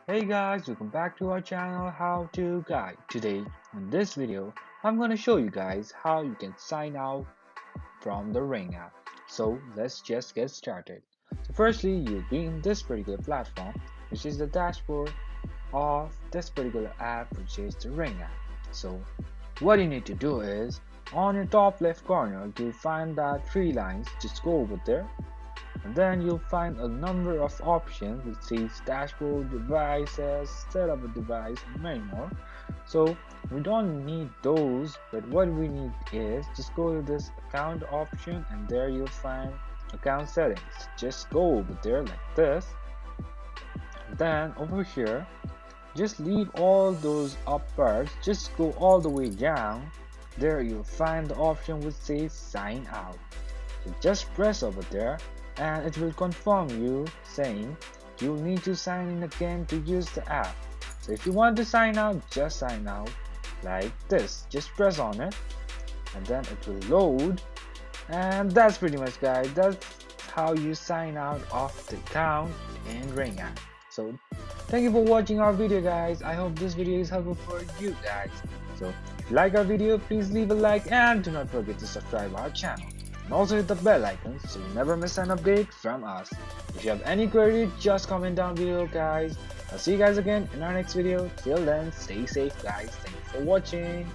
Hey guys, welcome back to our channel How to Guide. Today in this video I'm going to show you guys how you can sign out from the Ring app. So let's just get started. So firstly you'll be in this particular platform, which is the dashboard of this particular app, which is the Ring app. So what you need to do is, on your top left corner you'll find that three lines. Just go over there and then you'll find a number of options which says dashboard, devices, set up a device, and many more. So we don't need those, but what we need is just go to this account option and there you'll find account settings. Just go over there like this. Then over here just leave all those up parts, just go all the way down. There you'll find the option which says sign out. So just press over there and it will confirm you saying you need to sign in again to use the app. So if you want to sign out, just sign out like this. Just press on it and then it will load, and that's pretty much guys. That's how you sign out of the account in Ring app. So thank you for watching our video guys. I hope this video is helpful for you guys. So if you like our video, please leave a like and do not forget to subscribe our channel. And also hit the bell icon so you never miss an update from us. If you have any query, just comment down below guys. I'll see you guys again in our next video. Till then, stay safe guys. Thank you for watching.